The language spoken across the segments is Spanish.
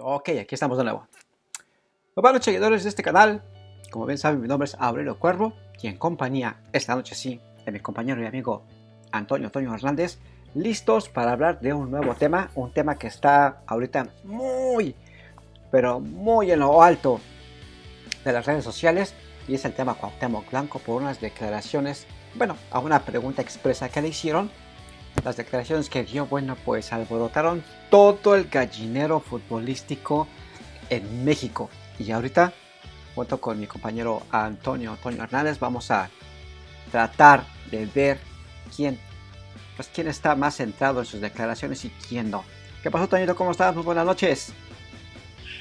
Ok, aquí estamos de nuevo. Buenas noches, seguidores de este canal. Como bien saben, mi nombre es Aurelio Cuervo y en compañía, esta noche sí, de mi compañero y amigo Antonio Hernández, listos para hablar de un nuevo tema, un tema que está ahorita pero muy en lo alto de las redes sociales, y es el tema Cuauhtémoc Blanco por unas declaraciones, a una pregunta expresa que le hicieron. Las declaraciones que dio, pues alborotaron todo el gallinero futbolístico en México. Y ahorita, junto con mi compañero Antonio Hernández, vamos a tratar de ver quién, quién está más centrado en sus declaraciones y quién no. ¿Qué pasó, Toñito? ¿Cómo estás? Muy buenas noches.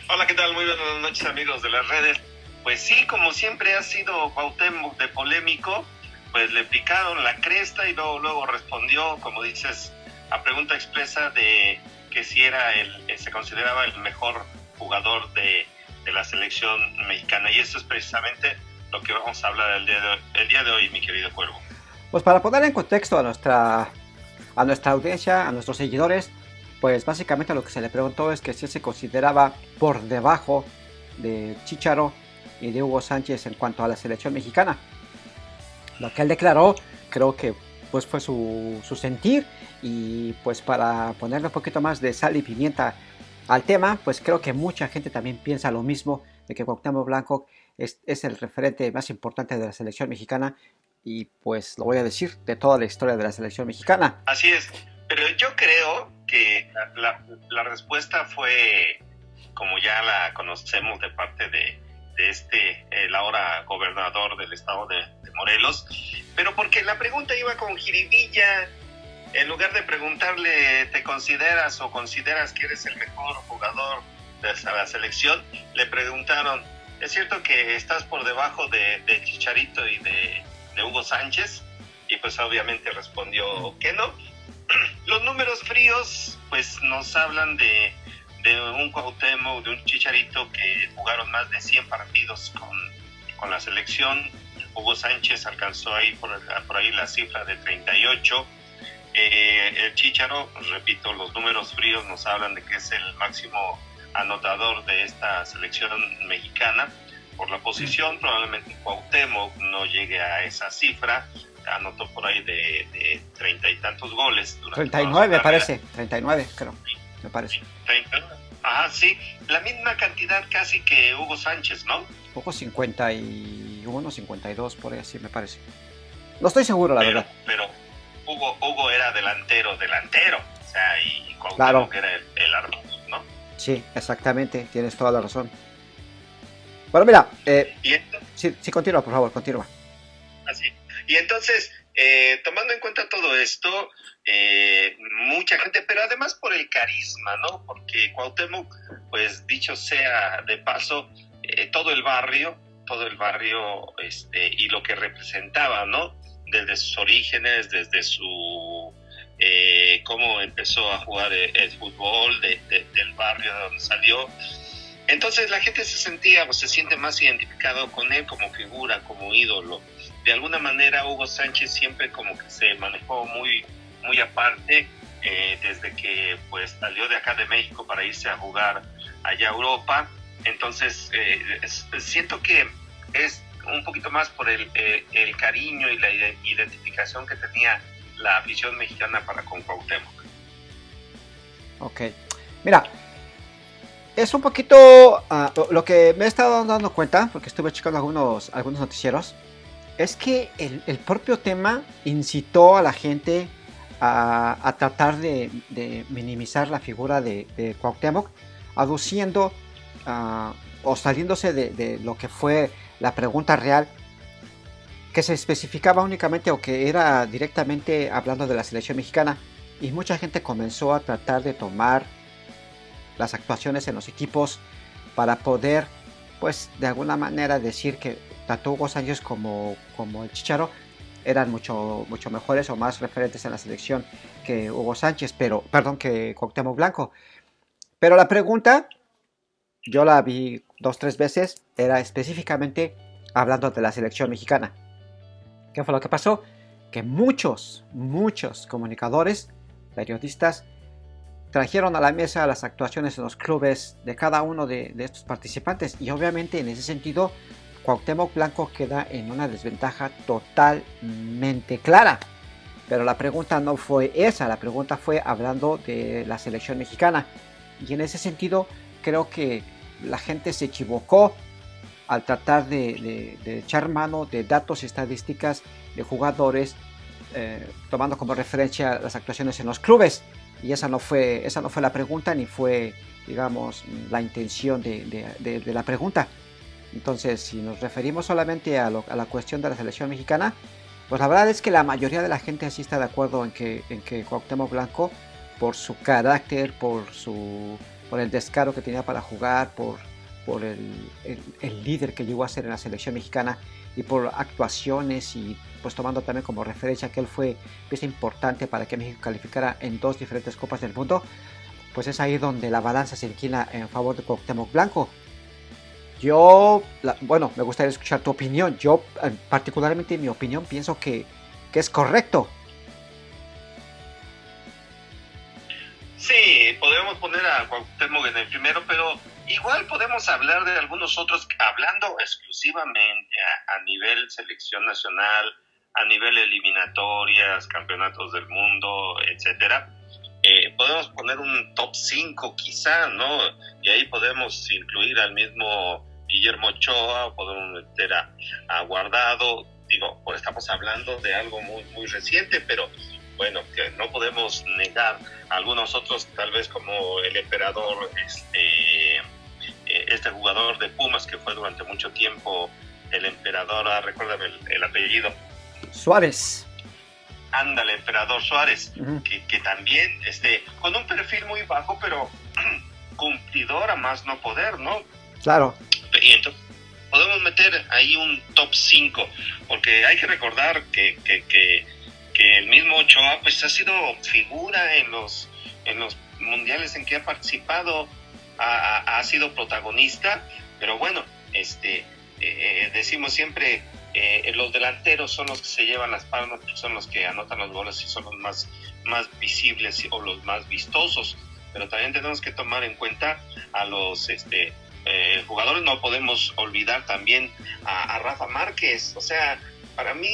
Hola, ¿qué tal? Muy buenas noches, amigos de las redes. Pues sí, como siempre ha sido Cuauhtémoc de polémico, pues le picaron la cresta y luego respondió, como dices, a pregunta expresa de que si era se consideraba el mejor jugador de la selección mexicana. Y eso es precisamente lo que vamos a hablar el día de hoy, mi querido Cuervo. Pues para poner en contexto a nuestra audiencia, a nuestros seguidores, pues básicamente lo que se le preguntó es que si se consideraba por debajo de Chicharo y de Hugo Sánchez en cuanto a la selección mexicana. Lo que él declaró, creo que pues fue su sentir, y pues para ponerle un poquito más de sal y pimienta al tema, pues creo que mucha gente también piensa lo mismo, de que Cuauhtémoc Blanco es el referente más importante de la selección mexicana, y pues lo voy a decir, de toda la historia de la selección mexicana. Así es, pero yo creo que la respuesta fue, como ya la conocemos de parte de el ahora gobernador del estado de Morelos, pero porque la pregunta iba con jiribilla. En lugar de preguntarle, ¿te consideras o consideras que eres el mejor jugador de la selección? Le preguntaron, ¿es cierto que estás por debajo de Chicharito y de Hugo Sánchez? Y pues obviamente respondió que no. Los números fríos pues nos hablan de un Cuauhtémoc, de un Chicharito que jugaron más de 100 partidos con la selección. Hugo Sánchez alcanzó ahí por ahí la cifra de 38. El Chicharo, repito, los números fríos nos hablan de que es el máximo anotador de esta selección mexicana. Por la posición, probablemente Cuauhtémoc no llegue a esa cifra. Anotó por ahí de 30 y tantos goles. 39 me parece, 39 creo, me parece. 30, ajá, sí, la misma cantidad casi que Hugo Sánchez, ¿no? Poco 51, 52, por ahí así me parece. No estoy seguro, la verdad. Pero Hugo era delantero, o sea, y Cuauhtémoc claro, era el armador, ¿no? Sí, exactamente, tienes toda la razón. Bueno, mira, sí, continúa, por favor, continúa. Así. Y entonces, tomando en cuenta todo esto, mucha gente, pero además por el carisma, ¿no? Porque Cuauhtémoc, pues dicho sea de paso, todo el barrio, y lo que representaba, ¿no? Desde sus orígenes, desde su cómo empezó a jugar el fútbol del barrio de donde salió. Entonces la gente se siente más identificado con él como figura, como ídolo. De alguna manera Hugo Sánchez siempre como que se manejó muy aparte, desde que pues salió de acá de México para irse a jugar allá a Europa. Entonces siento que es un poquito más por el cariño y la identificación que tenía la afición mexicana para con Cuauhtémoc. Ok, mira, es un poquito lo que me he estado dando cuenta, porque estuve checando algunos noticieros, es que el propio tema incitó a la gente a tratar de minimizar la figura de Cuauhtémoc, aduciendo o saliéndose de lo que fue la pregunta real, que se especificaba únicamente o que era directamente hablando de la selección mexicana, y mucha gente comenzó a tratar de tomar las actuaciones en los equipos para poder, pues de alguna manera decir que tanto Hugo Sánchez como el Chicharo eran mucho mejores o más referentes en la selección que Hugo Sánchez, que Cuauhtémoc Blanco. Pero la pregunta, yo la vi 2-3 veces, era específicamente hablando de la selección mexicana. ¿Qué fue lo que pasó? Que muchos comunicadores, periodistas, trajeron a la mesa las actuaciones en los clubes de cada uno de estos participantes, y obviamente en ese sentido Cuauhtémoc Blanco queda en una desventaja totalmente clara. Pero la pregunta no fue esa, la pregunta fue hablando de la selección mexicana, y en ese sentido creo que la gente se equivocó al tratar de echar mano de datos y estadísticas de jugadores, tomando como referencia las actuaciones en los clubes. Y esa no fue la pregunta, ni fue, digamos, la intención de la pregunta. Entonces, si nos referimos solamente a la cuestión de la selección mexicana, pues la verdad es que la mayoría de la gente sí está de acuerdo en que Cuauhtémoc Blanco, por su carácter, por el descaro que tenía para jugar, por el líder que llegó a ser en la selección mexicana, y por actuaciones, y pues tomando también como referencia que él fue pieza importante para que México calificara en 2 diferentes Copas del Mundo, pues es ahí donde la balanza se inclina en favor de Cuauhtémoc Blanco. Bueno, me gustaría escuchar tu opinión. Yo, particularmente en mi opinión, pienso que es correcto. Sí, podemos poner a Cuauhtémoc en el primero, pero igual podemos hablar de algunos otros, hablando exclusivamente a nivel selección nacional, a nivel eliminatorias, campeonatos del mundo, etcétera. Podemos poner un top 5 quizá, ¿no? Y ahí podemos incluir al mismo Guillermo Ochoa, podemos meter a Guardado. Digo, pues estamos hablando de algo muy, muy reciente, pero bueno, que no podemos negar algunos otros, tal vez como el Emperador, este jugador de Pumas que fue durante mucho tiempo el Emperador, recuérdame el apellido. Suárez. Ándale, Emperador Suárez, Uh-huh. que también, con un perfil muy bajo, pero cumplidor a más no poder, ¿no? Claro. Y entonces podemos meter ahí un top 5, porque hay que recordar que el mismo Ochoa pues ha sido figura en los mundiales en que ha participado, ha sido protagonista, pero bueno, decimos siempre, los delanteros son los que se llevan las palmas, son los que anotan los goles y son los más visibles o los más vistosos, pero también tenemos que tomar en cuenta a los jugadores. No podemos olvidar también a Rafa Márquez. O sea, para mí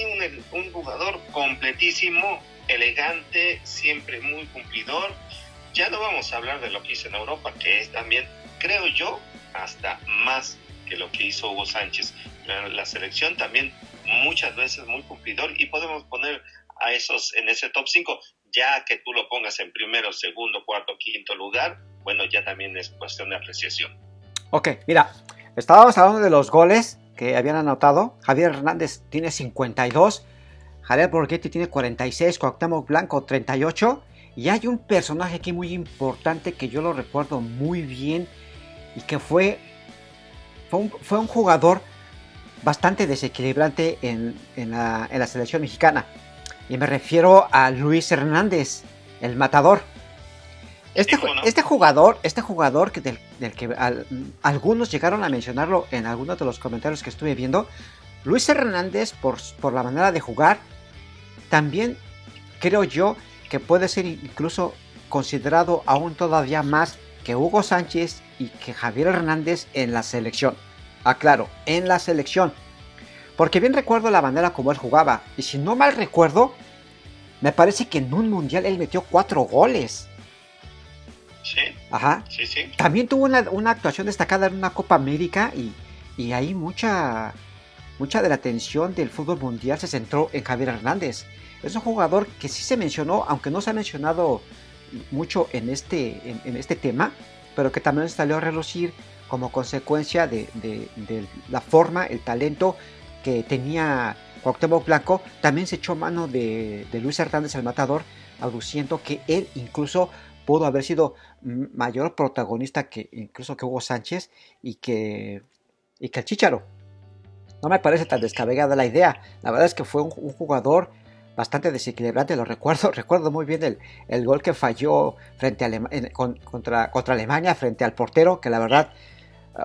un jugador completísimo, elegante, siempre muy cumplidor. Ya no vamos a hablar de lo que hizo en Europa, que es también, creo yo, hasta más que lo que hizo Hugo Sánchez. La selección también muchas veces muy cumplidor, y podemos poner a esos en ese top 5. Ya que tú lo pongas en primero, segundo, cuarto, quinto lugar, bueno, ya también es cuestión de apreciación. Ok, mira, estábamos hablando de los goles que habían anotado. Javier Hernández tiene 52, Javier Borghetti tiene 46, Cuauhtémoc Blanco 38, y hay un personaje aquí muy importante que yo lo recuerdo muy bien y que fue un jugador bastante desequilibrante en la selección mexicana, y me refiero a Luis Hernández, el matador. Este jugador del que algunos llegaron a mencionarlo en algunos de los comentarios que estuve viendo, Luis Hernández, por la manera de jugar, también creo yo que puede ser incluso considerado aún todavía más que Hugo Sánchez y que Javier Hernández en la selección. Aclaro, en la selección, porque bien recuerdo la manera como él jugaba, y si no mal recuerdo, me parece que en un mundial él metió 4 goles. Sí. Ajá. Sí, sí. También tuvo una actuación destacada en una Copa América, y ahí mucha de la atención del fútbol mundial se centró en Javier Hernández. Es un jugador que sí se mencionó, aunque no se ha mencionado mucho en este tema, pero que también salió a relucir como consecuencia de la forma, el talento que tenía Cuauhtémoc Blanco. También se echó mano de Luis Hernández, el matador, aduciendo que él incluso pudo haber sido mayor protagonista que incluso que Hugo Sánchez y que el Chícharo. No me parece tan descabellada la idea. La verdad es que fue un jugador bastante desequilibrante. Lo recuerdo muy bien el gol que falló frente a contra Alemania, frente al portero, que la verdad,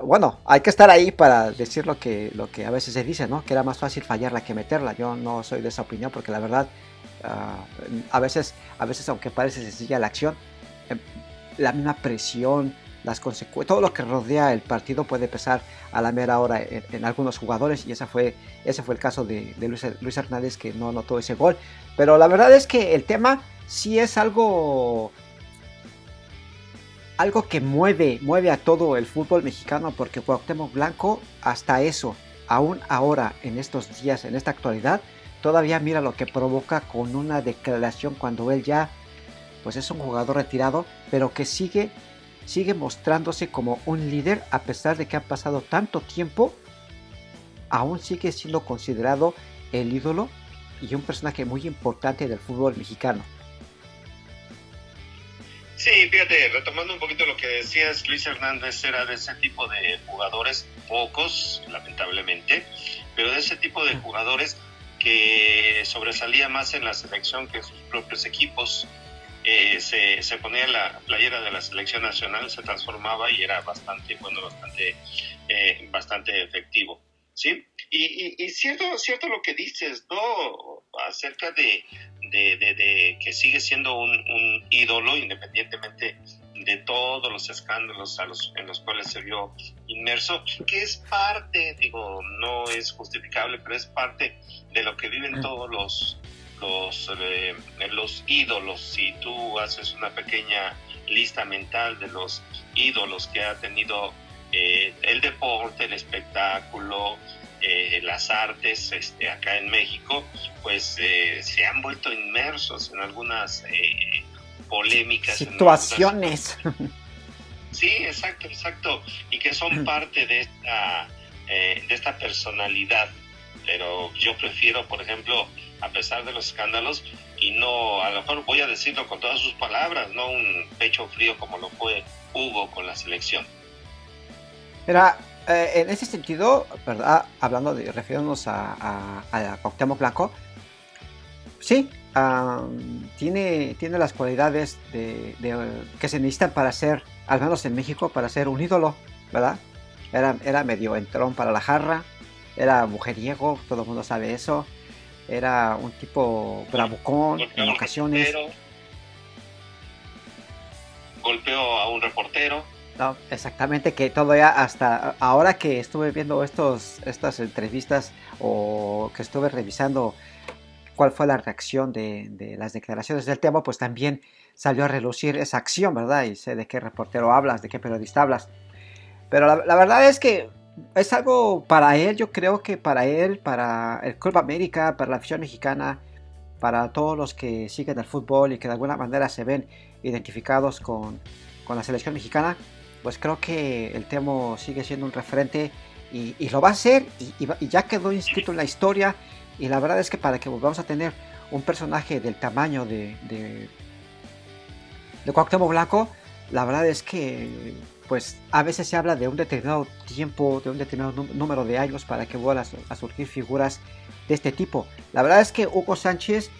bueno, hay que estar ahí para decir lo que a veces se dice, ¿no? Que era más fácil fallarla que meterla. Yo no soy de esa opinión, porque la verdad, a veces aunque parece sencilla la acción, la misma presión, todo lo que rodea el partido puede pesar a la mera hora en algunos jugadores, y ese fue el caso de Luis Hernández, que no anotó ese gol. Pero la verdad es que el tema sí es algo que mueve a todo el fútbol mexicano, porque Cuauhtémoc Blanco, hasta eso, aún ahora, en estos días, en esta actualidad, todavía mira lo que provoca con una declaración cuando él ya pues es un jugador retirado, pero que sigue mostrándose como un líder. A pesar de que ha pasado tanto tiempo, aún sigue siendo considerado el ídolo y un personaje muy importante del fútbol mexicano. Sí, fíjate, retomando un poquito lo que decías, Luis Hernández era de ese tipo de jugadores, pocos, lamentablemente, pero de ese tipo de jugadores que sobresalía más en la selección que en sus propios equipos. Se ponía la playera de la selección nacional, se transformaba y era bastante bueno, bastante efectivo, ¿sí? Y cierto lo que dices, ¿no? Acerca de que sigue siendo un ídolo, independientemente de todos los escándalos en los cuales se vio inmerso, que es parte, digo, no es justificable, pero es parte de lo que viven todos los ídolos. Si tú haces una pequeña lista mental de los ídolos que ha tenido el deporte, el espectáculo, las artes acá en México, pues se han vuelto inmersos en algunas polémicas, situaciones. Sí, exacto, y que son parte de esta personalidad. Pero yo prefiero, por ejemplo, a pesar de los escándalos, y no, a lo mejor voy a decirlo con todas sus palabras, no un pecho frío como lo fue Hugo con la selección. Mira, en ese sentido, ¿verdad? Refiriéndonos a Cuauhtémoc Blanco, sí, tiene las cualidades que se necesitan para ser, al menos en México, para ser un ídolo, ¿verdad? Era medio entrón para la jarra, era mujeriego, todo el mundo sabe eso. Era un tipo bravucón en ocasiones. Golpeó a un reportero. No, exactamente, que todo ya hasta ahora que estuve viendo estas entrevistas, o que estuve revisando cuál fue la reacción de las declaraciones del tema, pues también salió a relucir esa acción, ¿verdad? Y sé de qué reportero hablas, de qué periodista hablas. Pero la verdad es que es algo para él, yo creo que para él, para el Club América, para la afición mexicana, para todos los que siguen el fútbol y que de alguna manera se ven identificados con la selección mexicana, pues creo que el Temo sigue siendo un referente y lo va a ser, y ya quedó inscrito en la historia. Y la verdad es que para que volvamos a tener un personaje del tamaño de Cuauhtémoc Blanco, la verdad es que pues a veces se habla de un determinado tiempo, de un determinado número de años para que vuelvan a surgir figuras de este tipo. La verdad es que Hugo Sánchez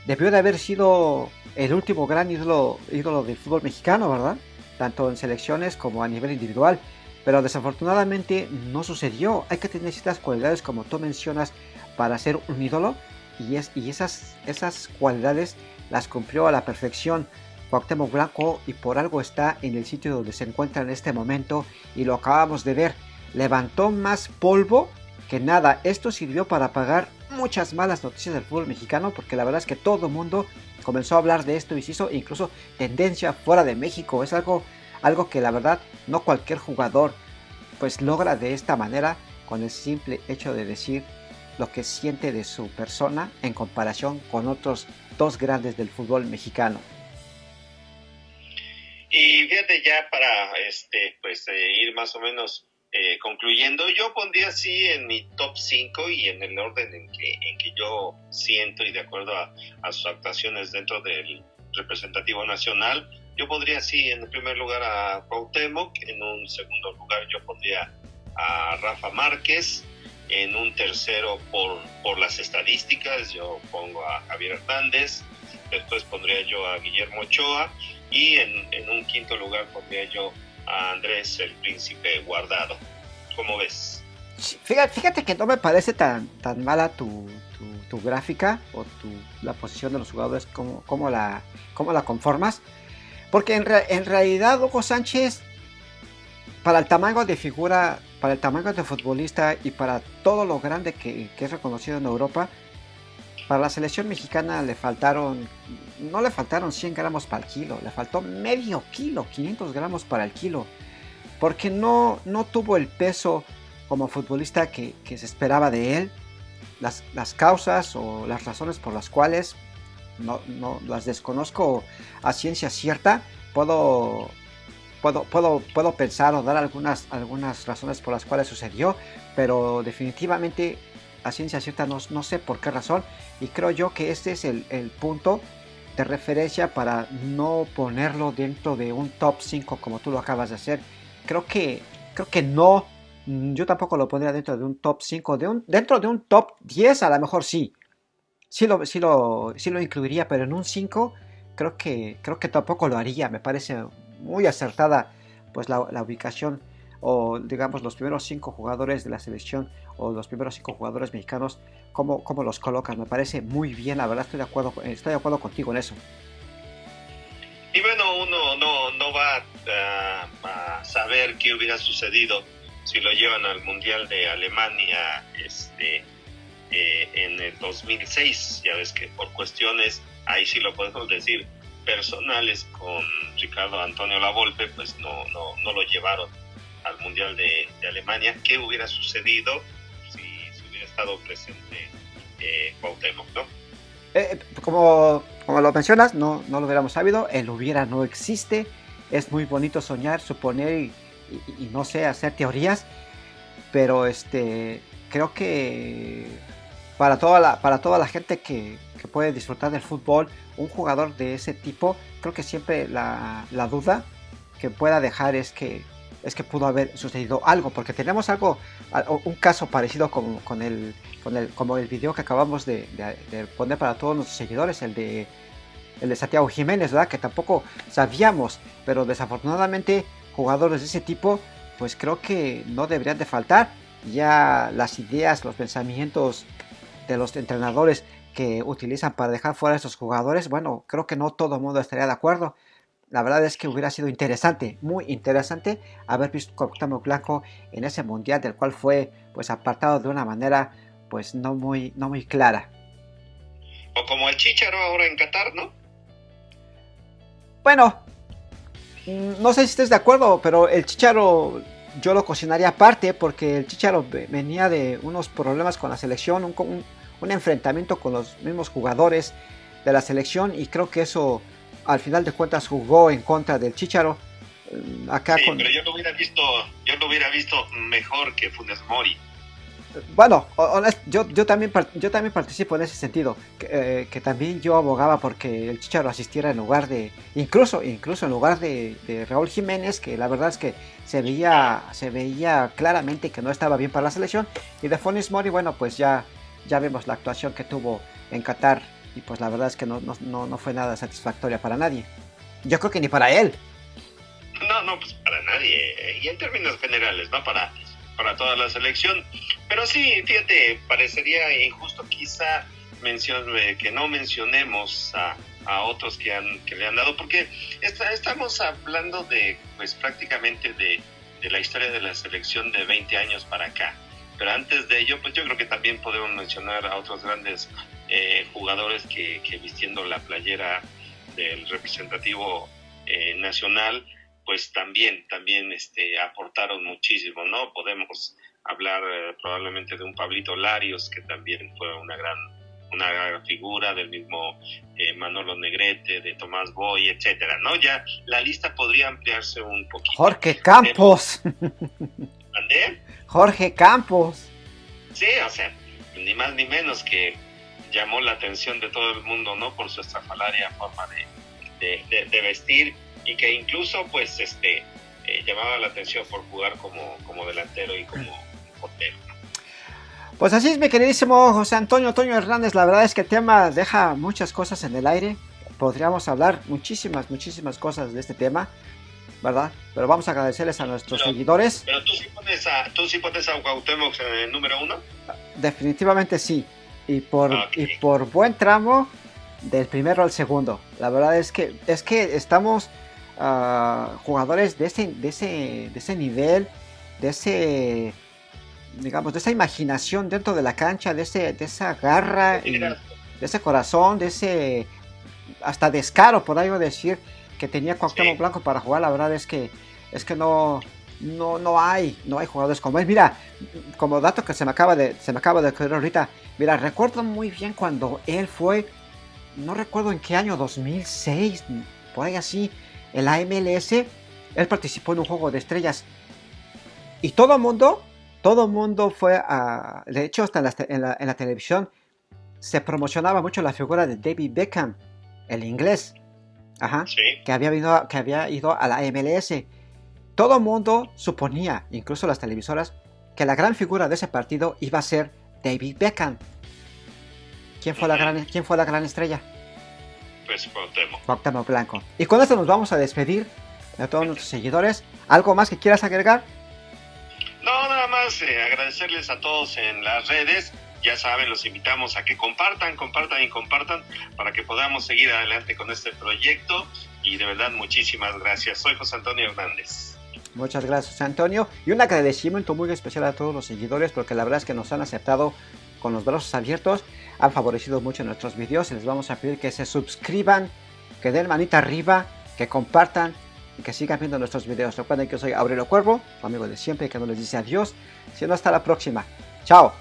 debió de haber sido el último gran ídolo del fútbol mexicano, ¿verdad? Tanto en selecciones como a nivel individual. Pero desafortunadamente no sucedió. Hay que tener ciertas cualidades, como tú mencionas, para ser un ídolo. Y esas cualidades las cumplió a la perfección Cuauhtémoc Blanco, y por algo está en el sitio donde se encuentra en este momento, y lo acabamos de ver. Levantó más polvo que nada. Esto sirvió para apagar muchas malas noticias del fútbol mexicano, porque la verdad es que todo el mundo comenzó a hablar de esto y se hizo incluso tendencia fuera de México. Es algo que la verdad no cualquier jugador pues logra de esta manera, con el simple hecho de decir lo que siente de su persona en comparación con otros dos grandes del fútbol mexicano. Y fíjate, ya para ir más o menos concluyendo, yo pondría así en mi top 5 y en el orden en que yo siento, y de acuerdo a sus actuaciones dentro del representativo nacional, yo pondría así en el primer lugar a Cuauhtémoc, en un segundo lugar yo pondría a Rafa Márquez, en un tercero por las estadísticas yo pongo a Javier Hernández, después pondría yo a Guillermo Ochoa, y en un quinto lugar pondría yo a Andrés el Príncipe Guardado. ¿Cómo ves? Fíjate que no me parece tan mala tu gráfica, o la posición de los jugadores, como la conformas, Porque en realidad Hugo Sánchez, para el tamaño de figura, para el tamaño de futbolista y para todo lo grande que es reconocido en Europa, para la selección mexicana no le faltaron 100 gramos para el kilo, le faltó medio kilo, 500 gramos para el kilo, porque no tuvo el peso como futbolista que se esperaba de él. Las causas o las razones por las cuales no las desconozco a ciencia cierta. Puedo pensar o dar algunas razones por las cuales sucedió, pero definitivamente a ciencia cierta no sé por qué razón, y creo yo que este es el punto de referencia para no ponerlo dentro de un top 5 como tú lo acabas de hacer. Creo que no, yo tampoco lo pondría dentro de un top 5, dentro de un top 10 a lo mejor sí. Sí lo incluiría, pero en un 5 creo que tampoco lo haría. Me parece muy acertada pues la ubicación, o digamos los primeros 5 jugadores de la selección o los primeros 5 jugadores mexicanos, cómo los colocan. Me parece muy bien, la verdad estoy de acuerdo contigo en eso. Y bueno, uno no va a saber qué hubiera sucedido si lo llevan al Mundial de Alemania en el 2006. Ya ves que por cuestiones, ahí sí lo podemos decir, personales con Ricardo Antonio Lavolpe, pues no lo llevaron al Mundial de Alemania. ¿Qué hubiera sucedido si hubiera estado presente Cuauhtémoc, no? Como lo mencionas, no lo hubiéramos sabido, el hubiera no existe. Es muy bonito soñar, suponer y no sé, hacer teorías, pero creo que para toda la gente que puede disfrutar del fútbol, un jugador de ese tipo, creo que siempre la duda que pueda dejar es que pudo haber sucedido algo, porque tenemos un caso parecido como el video que acabamos de poner para todos nuestros seguidores, el de Santiago Jiménez, ¿verdad? Que tampoco sabíamos, pero desafortunadamente jugadores de ese tipo, pues creo que no deberían de faltar. Ya las ideas, los pensamientos de los entrenadores que utilizan para dejar fuera a estos jugadores, bueno, creo que no todo el mundo estaría de acuerdo. La verdad es que hubiera sido interesante, muy interesante, haber visto a Cuauhtémoc Blanco en ese mundial, del cual fue pues apartado de una manera pues no muy clara. O como el Chícharo ahora en Qatar, ¿no? Bueno, no sé si estés de acuerdo, pero el Chícharo yo lo cocinaría aparte, porque el Chícharo venía de unos problemas con la selección, un enfrentamiento con los mismos jugadores de la selección, y creo que eso al final de cuentas jugó en contra del Chícharo. Pero yo lo hubiera visto mejor que Funes Mori. Bueno, yo también participo en ese sentido, que también yo abogaba porque el Chícharo asistiera en lugar de, incluso en lugar de Raúl Jiménez, que la verdad es que se veía claramente que no estaba bien para la selección, y de Funes Mori, bueno, pues ya vemos la actuación que tuvo en Qatar, y pues la verdad es que no fue nada satisfactoria para nadie. Yo creo que ni para él. No, pues para nadie, y en términos generales, ¿no? Para toda la selección. Pero sí, fíjate, parecería injusto quizá que no mencionemos a otros que le han dado, porque estamos hablando de, pues prácticamente de la historia de la selección de 20 años para acá. Pero antes de ello, pues yo creo que también podemos mencionar a otros grandes jugadores que vistiendo la playera del representativo nacional, pues también aportaron muchísimo, ¿no? Podemos hablar probablemente de un Pablito Larios, que también fue una gran figura, del mismo Manolo Negrete, de Tomás Boy, etcétera, ¿no? Ya la lista podría ampliarse un poquito. Jorge Campos. ¿Andé? Jorge Campos. Sí, o sea, ni más ni menos, que llamó la atención de todo el mundo, ¿no? Por su estrafalaria forma de vestir, y que incluso pues llamaba la atención por jugar como delantero y como portero. Pues así es, mi queridísimo José Antonio Toño Hernández. La verdad es que el tema deja muchas cosas en el aire. Podríamos hablar muchísimas cosas de este tema, ¿verdad? Pero vamos a agradecerles a nuestros seguidores. Pero tú sí pones a Cuauhtémoc en el número 1. Definitivamente sí. Y por buen tramo del primero al segundo. La verdad es que estamos jugadores de ese nivel, de ese, digamos, de esa imaginación dentro de la cancha, de esa garra y de ese corazón, de ese hasta descaro, por algo decir, que tenía Cuauhtémoc Blanco para jugar. La verdad es que no hay jugadores como él. Mira, como dato que se me acaba de ocurrir ahorita, mira, recuerdo muy bien cuando él fue, no recuerdo en qué año, 2006, por ahí así, en la MLS, él participó en un juego de estrellas y todo el mundo fue a, de hecho hasta en la televisión se promocionaba mucho la figura de David Beckham, el inglés, que había ido a la MLS. Todo el mundo suponía, incluso las televisoras, que la gran figura de ese partido iba a ser David Beckham. ¿Quién fue la gran estrella? Pues Cuauhtémoc Blanco. Y con esto nos vamos a despedir de todos nuestros seguidores. ¿Algo más que quieras agregar? No, nada más agradecerles a todos en las redes. Ya saben, los invitamos a que compartan para que podamos seguir adelante con este proyecto. Y de verdad, muchísimas gracias. Soy José Antonio Hernández. Muchas gracias, Antonio. Y un agradecimiento muy especial a todos los seguidores, porque la verdad es que nos han aceptado con los brazos abiertos, han favorecido mucho nuestros videos y les vamos a pedir que se suscriban, que den manita arriba, que compartan y que sigan viendo nuestros videos. Recuerden que yo soy Aurelio Cuervo, su amigo de siempre, que no les dice adiós, sino hasta la próxima. Chao.